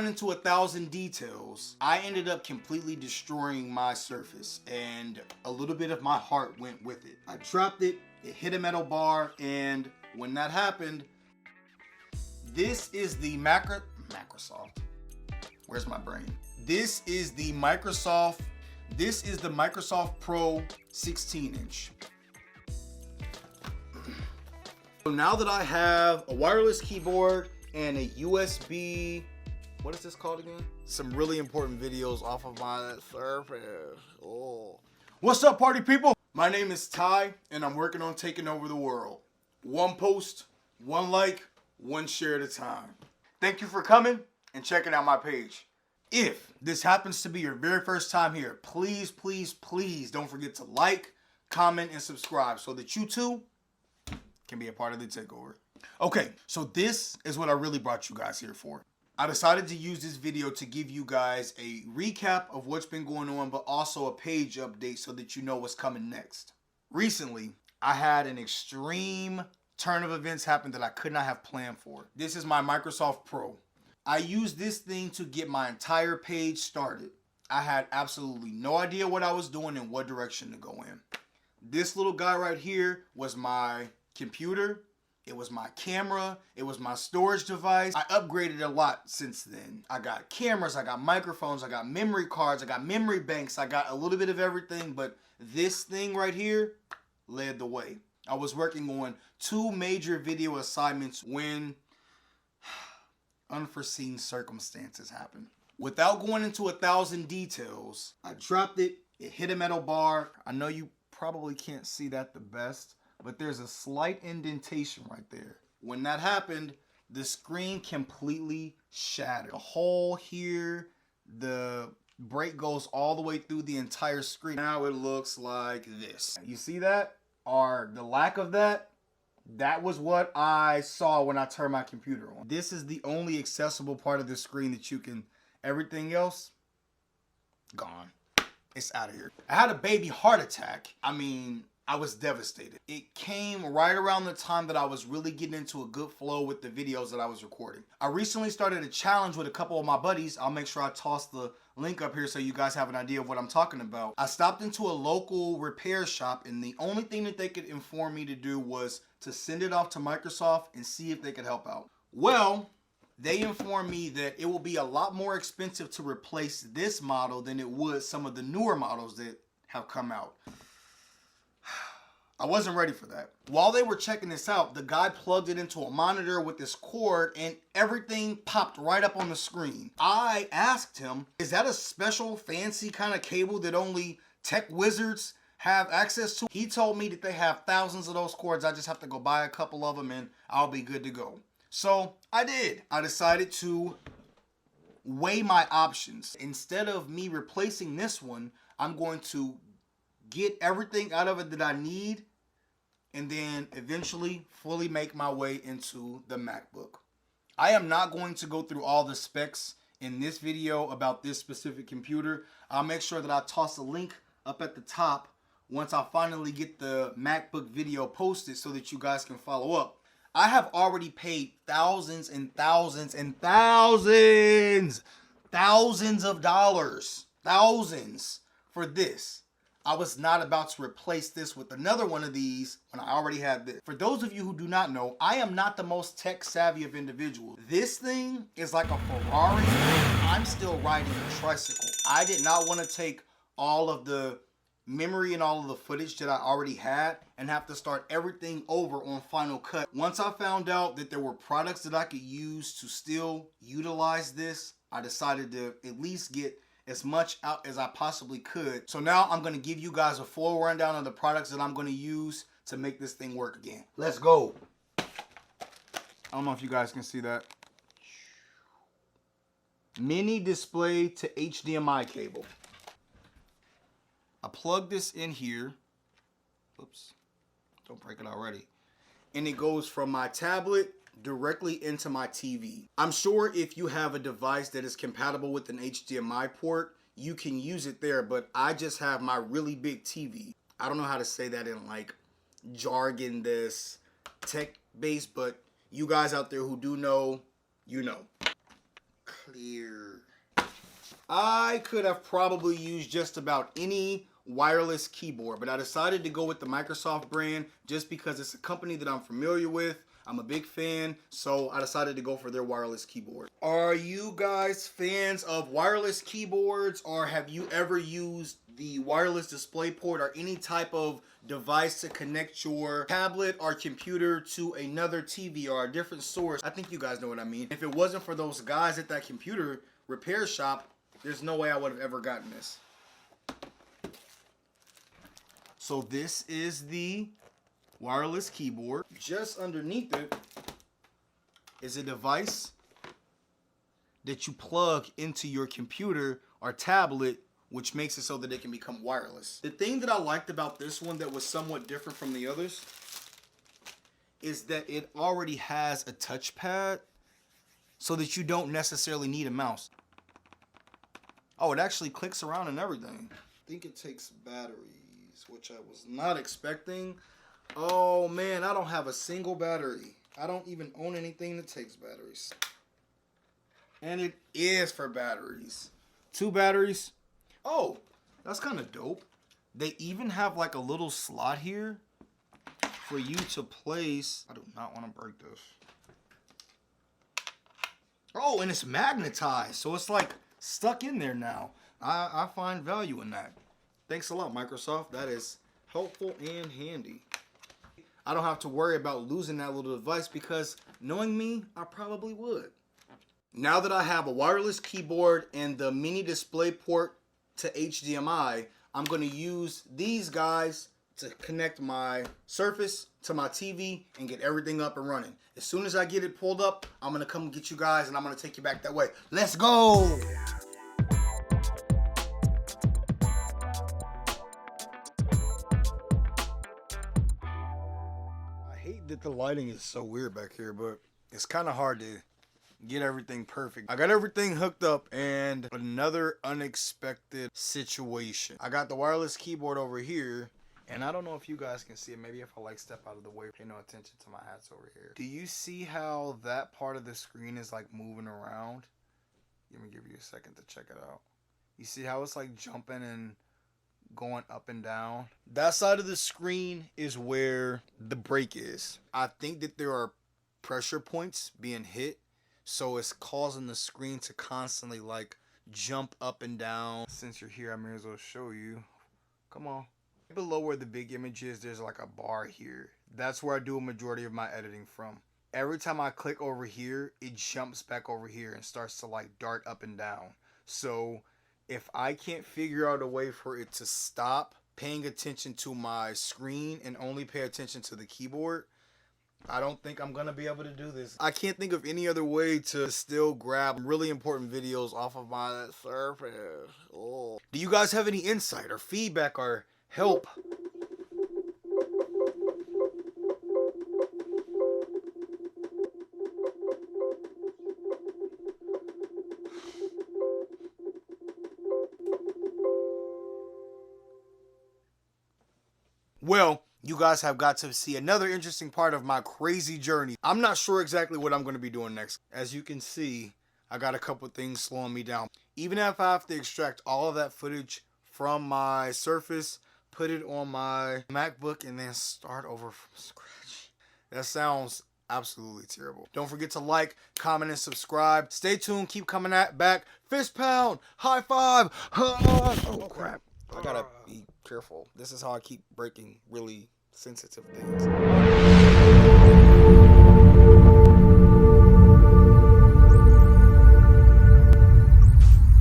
going into 1,000 details, I ended up completely destroying my Surface, and a little bit of my heart went with it. I dropped it, it hit a metal bar, and when that happened, this is the Microsoft. Where's my brain? This is the Microsoft Pro 16-inch. So now that I have a wireless keyboard and a USB, what is this called again? Some really important videos off of my Surface. Oh. What's up, party people? My name is Ty, and I'm working on taking over the world. One post, one like, one share at a time. Thank you for coming and checking out my page. If this happens to be your very first time here, please, please, please don't forget to like, comment, and subscribe so that you too can be a part of the takeover. Okay, so this is what I really brought you guys here for. I decided to use this video to give you guys a recap of what's been going on, but also a page update so that you know what's coming next. Recently, I had an extreme turn of events happen that I could not have planned for. This is my Microsoft Pro. I used this thing to get my entire page started. I had absolutely no idea what I was doing and what direction to go in. This little guy right here was my computer. It was my camera. It was my storage device. I upgraded a lot since then. I got cameras, I got microphones, I got memory cards, I got memory banks, I got a little bit of everything, but this thing right here led the way. I was working on 2 major video assignments when unforeseen circumstances happened. Without going into 1,000 details, I dropped it, it hit a metal bar. I know you probably can't see that the best, but there's a slight indentation right there. When that happened, the screen completely shattered. The hole here, the break goes all the way through the entire screen. Now it looks like this. You see that? Or the lack of that? That was what I saw when I turned my computer on. This is the only accessible part of the screen that you can, everything else, gone. It's out of here. I had a baby heart attack. I mean, I was devastated. It came right around the time that I was really getting into a good flow with the videos that I was recording. I recently started a challenge with a couple of my buddies. I'll make sure I toss the link up here so you guys have an idea of what I'm talking about. I stopped into a local repair shop, and the only thing that they could inform me to do was to send it off to Microsoft and see if they could help out. Well, they informed me that it will be a lot more expensive to replace this model than it would some of the newer models that have come out. I wasn't ready for that. While they were checking this out, the guy plugged it into a monitor with this cord and everything popped right up on the screen. I asked him, is that a special fancy kind of cable that only tech wizards have access to? He told me that they have thousands of those cords. I just have to go buy a couple of them and I'll be good to go. So I did. I decided to weigh my options. Instead of me replacing this one, I'm going to get everything out of it that I need and then eventually fully make my way into the MacBook. I am not going to go through all the specs in this video about this specific computer. I'll make sure that I toss a link up at the top once I finally get the MacBook video posted so that you guys can follow up. I have already paid thousands and thousands and thousands of dollars, thousands for this. I was not about to replace this with another one of these when I already had this. For those of you who do not know, I am not the most tech savvy of individuals. This thing is like a Ferrari. I'm still riding a tricycle. I did not want to take all of the memory and all of the footage that I already had and have to start everything over on Final Cut. Once I found out that there were products that I could use to still utilize this, I decided to at least get as much out as I possibly could. So now I'm going to give you guys a full rundown of the products that I'm going to use to make this thing work again. Let's go. I don't know if you guys can see that. Mini display to HDMI cable. I plug this in here. Oops, don't break it already. And it goes from my tablet directly into my TV. I'm sure if you have a device that is compatible with an HDMI port, you can use it there, but I just have my really big TV. I don't know how to say that in like jargon, this tech based, but you guys out there who do know, you know. clear. I could have probably used just about any wireless keyboard, but I decided to go with the Microsoft brand just because it's a company that I'm familiar with. I'm a big fan, so I decided to go for their wireless keyboard. Are you guys fans of wireless keyboards, or have you ever used the wireless display port or any type of device to connect your tablet or computer to another TV or a different source? I think you guys know what I mean. If it wasn't for those guys at that computer repair shop, there's no way I would have ever gotten this. So this is the wireless keyboard. Just underneath it is a device that you plug into your computer or tablet, which makes it so that it can become wireless. The thing that I liked about this one that was somewhat different from the others is that it already has a touchpad so that you don't necessarily need a mouse. Oh, it actually clicks around and everything. I think it takes batteries, which I was not expecting. Oh man, I don't have a single battery. I don't even own anything that takes batteries. And it is for batteries. 2 batteries. Oh, that's kind of dope. They even have like a little slot here for you to place. I do not want to break this. Oh, and it's magnetized, so it's like stuck in there now. I find value in that. Thanks a lot, Microsoft. That is helpful and handy. I don't have to worry about losing that little device because knowing me, I probably would. Now that I have a wireless keyboard and the mini display port to HDMI, I'm going to use these guys to connect my Surface to my TV and get everything up and running. As soon as I get it pulled up, I'm going to come get you guys and I'm going to take you back that way. Let's go! I hate that the lighting is so weird back here, but it's kind of hard to get everything perfect. I got everything hooked up and another unexpected situation. I got the wireless keyboard over here and I don't know if you guys can see it. Maybe if I like step out of the way, pay no attention to my hats over here. Do you see how that part of the screen is like moving around? Let me give you a second to check it out. You see how it's like jumping and going up and down? That side of the screen is where the brake is. I think that there are pressure points being hit, so it's causing the screen to constantly like jump up and down. Since you're here, I may as well show you. Come on. Below where the big image is, there's like a bar here. That's where I do a majority of my editing from. Every time I click over here, it jumps back over here and starts to like dart up and down. So if I can't figure out a way for it to stop paying attention to my screen and only pay attention to the keyboard, I don't think I'm gonna be able to do this. I can't think of any other way to still grab really important videos off of my Surface. Oh. Do you guys have any insight or feedback or help? Well, you guys have got to see another interesting part of my crazy journey. I'm not sure exactly what I'm going to be doing next. As you can see, I got a couple things slowing me down. Even if I have to extract all of that footage from my Surface, put it on my MacBook, and then start over from scratch. That sounds absolutely terrible. Don't forget to like, comment, and subscribe. Stay tuned. Keep coming back. Fist pound. High five. Oh, crap. I gotta be careful. This is how I keep breaking really sensitive things.